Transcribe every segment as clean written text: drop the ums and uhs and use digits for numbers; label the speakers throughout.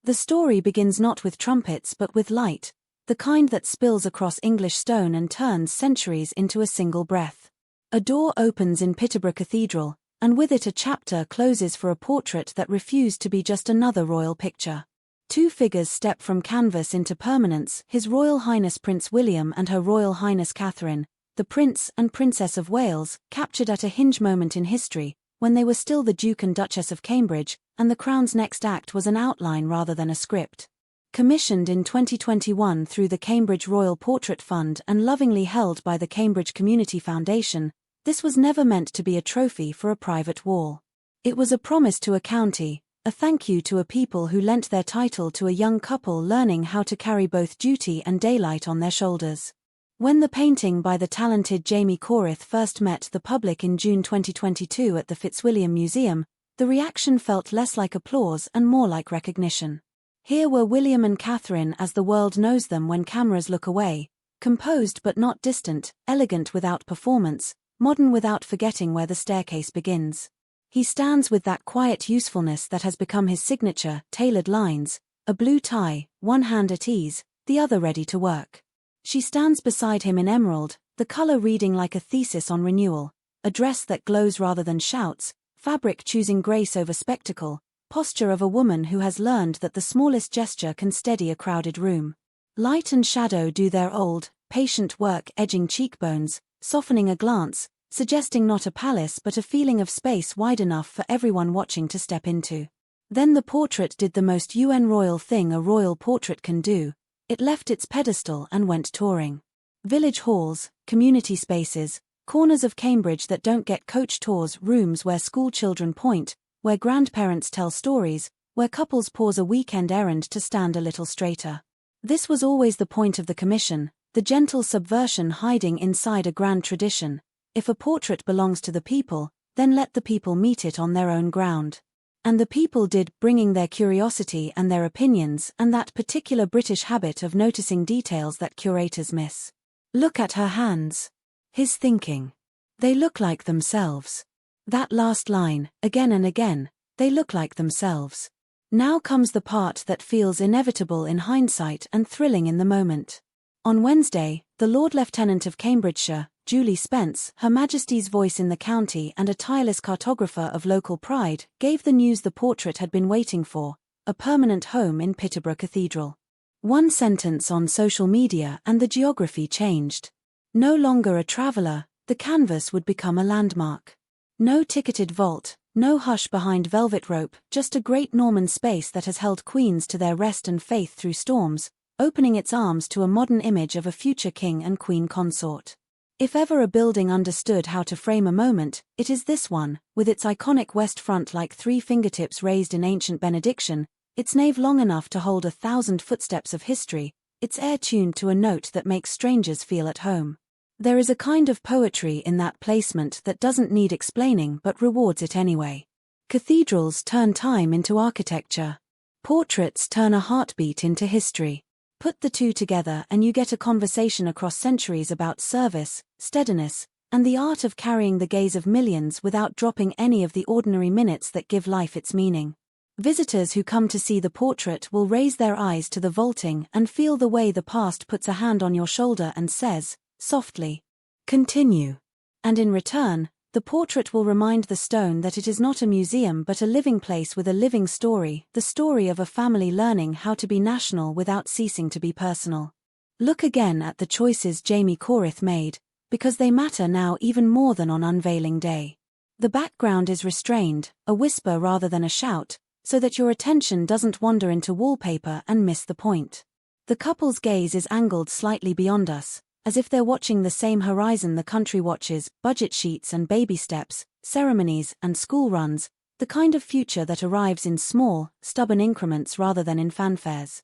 Speaker 1: The story begins not with trumpets but with light, the kind that spills across English stone and turns centuries into a single breath. A door opens in Peterborough Cathedral, and with it a chapter closes for a portrait that refused to be just another royal picture. Two figures step from canvas into permanence, His Royal Highness Prince William and Her Royal Highness Catherine, the Prince and Princess of Wales, captured at a hinge moment in history, when they were still the Duke and Duchess of Cambridge, and the Crown's next act was an outline rather than a script. Commissioned in 2021 through the Cambridge Royal Portrait Fund and lovingly held by the Cambridge Community Foundation, this was never meant to be a trophy for a private wall. It was a promise to a county, a thank you to a people who lent their title to a young couple learning how to carry both duty and daylight on their shoulders. When the painting by the talented Jamie Corrith first met the public in June 2022 at the Fitzwilliam Museum, the reaction felt less like applause and more like recognition. Here were William and Catherine as the world knows them when cameras look away, composed but not distant, elegant without performance, modern without forgetting where the staircase begins. He stands with that quiet usefulness that has become his signature, tailored lines, a blue tie, one hand at ease, the other ready to work. She stands beside him in emerald, the color reading like a thesis on renewal, a dress that glows rather than shouts, fabric choosing grace over spectacle, posture of a woman who has learned that the smallest gesture can steady a crowded room. Light and shadow do their old, patient work, edging cheekbones, softening a glance, suggesting not a palace but a feeling of space wide enough for everyone watching to step into. Then the portrait did the most UN royal thing a royal portrait can do. It left its pedestal and went touring. Village halls, community spaces, corners of Cambridge that don't get coach tours, rooms where school children point, where grandparents tell stories, where couples pause a weekend errand to stand a little straighter. This was always the point of the commission, the gentle subversion hiding inside a grand tradition. If a portrait belongs to the people, then let the people meet it on their own ground. And the people did, bringing their curiosity and their opinions and that particular British habit of noticing details that curators miss. Look at her hands. His thinking. They look like themselves. That last line, again and again, they look like themselves. Now comes the part that feels inevitable in hindsight and thrilling in the moment. On Wednesday, the Lord Lieutenant of Cambridgeshire, Julie Spence, Her Majesty's voice in the county and a tireless cartographer of local pride, gave the news the portrait had been waiting for, a permanent home in Peterborough Cathedral. One sentence on social media and the geography changed. No longer a traveller, the canvas would become a landmark. No ticketed vault, no hush behind velvet rope, just a great Norman space that has held queens to their rest and faith through storms, opening its arms to a modern image of a future king and queen consort. If ever a building understood how to frame a moment, it is this one, with its iconic west front like three fingertips raised in ancient benediction, its nave long enough to hold 1,000 footsteps of history, its air tuned to a note that makes strangers feel at home. There is a kind of poetry in that placement that doesn't need explaining but rewards it anyway. Cathedrals turn time into architecture. Portraits turn a heartbeat into history. Put the two together and you get a conversation across centuries about service, steadiness, and the art of carrying the gaze of millions without dropping any of the ordinary minutes that give life its meaning. Visitors who come to see the portrait will raise their eyes to the vaulting and feel the way the past puts a hand on your shoulder and says, softly, continue. And in return, the portrait will remind the stone that it is not a museum but a living place with a living story, the story of a family learning how to be national without ceasing to be personal. Look again at the choices Jamie Corrith made, because they matter now even more than on unveiling day. The background is restrained, a whisper rather than a shout, so that your attention doesn't wander into wallpaper and miss the point. The couple's gaze is angled slightly beyond us, as if they're watching the same horizon the country watches, budget sheets and baby steps, ceremonies and school runs, the kind of future that arrives in small, stubborn increments rather than in fanfares.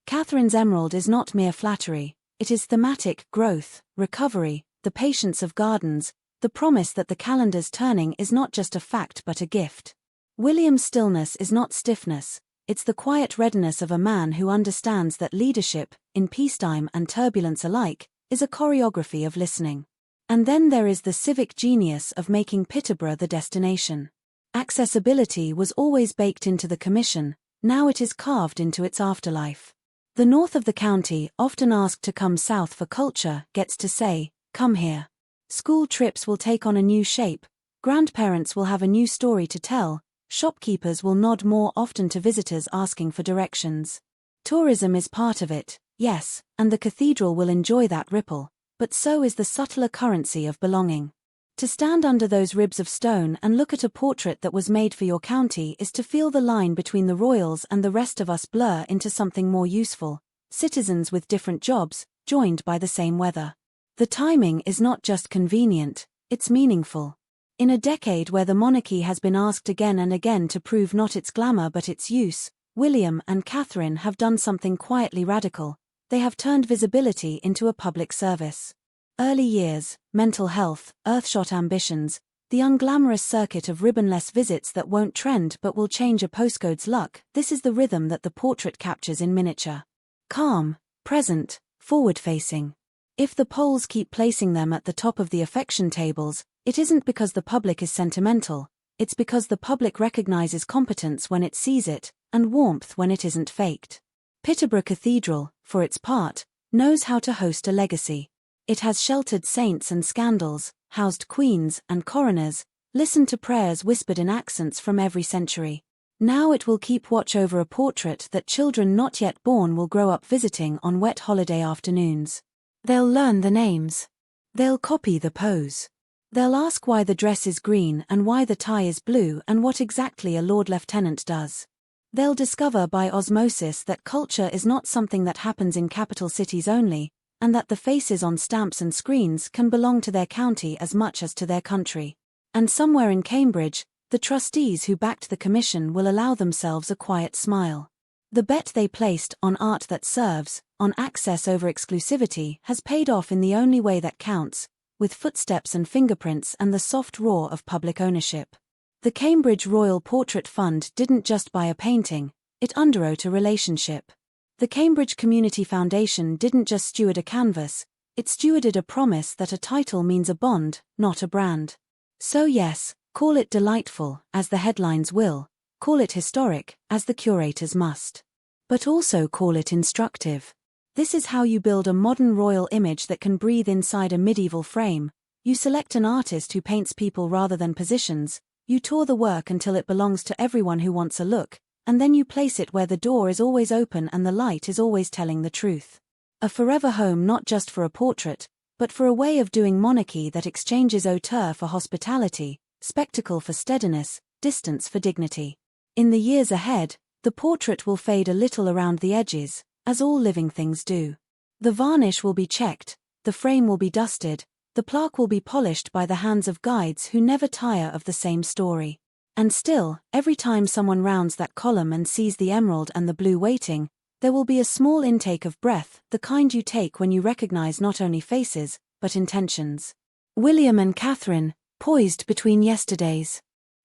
Speaker 1: Catherine's emerald is not mere flattery, it is thematic growth, recovery, the patience of gardens, the promise that the calendar's turning is not just a fact but a gift. William's stillness is not stiffness, it's the quiet readiness of a man who understands that leadership, in peacetime and turbulence alike, is a choreography of listening. And then there is the civic genius of making Peterborough the destination. Accessibility was always baked into the commission, Now it is carved into its afterlife. The north of the county, often asked to come south for culture, gets to say, "Come here." School trips will take on a new shape, grandparents will have a new story to tell, shopkeepers will nod more often to visitors asking for directions. Tourism is part of it, yes, and the cathedral will enjoy that ripple, but so is the subtler currency of belonging. To stand under those ribs of stone and look at a portrait that was made for your county is to feel the line between the royals and the rest of us blur into something more useful, citizens with different jobs, joined by the same weather. The timing is not just convenient, it's meaningful. In a decade where the monarchy has been asked again and again to prove not its glamour but its use, William and Catherine have done something quietly radical. They have turned visibility into a public service. Early years, mental health, earthshot ambitions, the unglamorous circuit of ribbonless visits that won't trend but will change a postcode's luck, this is the rhythm that the portrait captures in miniature. Calm, present, forward-facing. If the polls keep placing them at the top of the affection tables, it isn't because the public is sentimental, it's because the public recognizes competence when it sees it, and warmth when it isn't faked. Peterborough Cathedral, for its part, knows how to host a legacy. It has sheltered saints and scandals, housed queens and coroners, listened to prayers whispered in accents from every century. Now it will keep watch over a portrait that children not yet born will grow up visiting on wet holiday afternoons. They'll learn the names. They'll copy the pose. They'll ask why the dress is green and why the tie is blue and what exactly a Lord Lieutenant does. They'll discover by osmosis that culture is not something that happens in capital cities only, and that the faces on stamps and screens can belong to their county as much as to their country. And somewhere in Cambridge, the trustees who backed the commission will allow themselves a quiet smile. The bet they placed on art that serves, on access over exclusivity, has paid off in the only way that counts, with footsteps and fingerprints and the soft roar of public ownership. The Cambridge Royal Portrait Fund didn't just buy a painting, it underwrote a relationship. The Cambridge Community Foundation didn't just steward a canvas, it stewarded a promise that a title means a bond, not a brand. So yes, call it delightful, as the headlines will, call it historic, as the curators must. But also call it instructive. This is how you build a modern royal image that can breathe inside a medieval frame. You select an artist who paints people rather than positions, you tour the work until it belongs to everyone who wants a look, and then you place it where the door is always open and the light is always telling the truth. A forever home not just for a portrait, but for a way of doing monarchy that exchanges hauteur for hospitality, spectacle for steadiness, distance for dignity. In the years ahead, the portrait will fade a little around the edges, as all living things do. The varnish will be checked, the frame will be dusted, the plaque will be polished by the hands of guides who never tire of the same story. And still, every time someone rounds that column and sees the emerald and the blue waiting, there will be a small intake of breath, the kind you take when you recognize not only faces, but intentions. William and Catherine, poised between yesterday's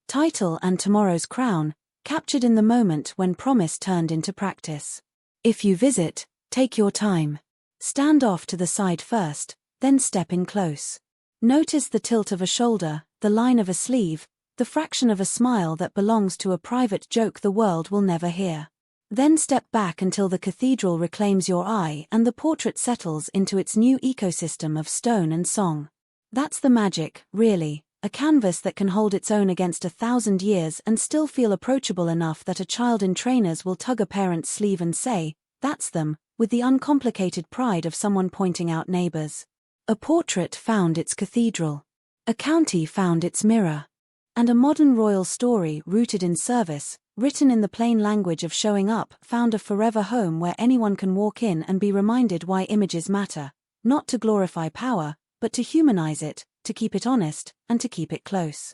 Speaker 1: title and tomorrow's crown, captured in the moment when promise turned into practice. If you visit, take your time. Stand off to the side first, then step in close. Notice the tilt of a shoulder, the line of a sleeve, the fraction of a smile that belongs to a private joke the world will never hear. Then step back until the cathedral reclaims your eye and the portrait settles into its new ecosystem of stone and song. That's the magic, really, a canvas that can hold its own against 1,000 years and still feel approachable enough that a child in trainers will tug a parent's sleeve and say, "That's them," with the uncomplicated pride of someone pointing out neighbors. A portrait found its cathedral. A county found its mirror. And a modern royal story rooted in service, written in the plain language of showing up, found a forever home where anyone can walk in and be reminded why images matter, not to glorify power, but to humanize it, to keep it honest, and to keep it close.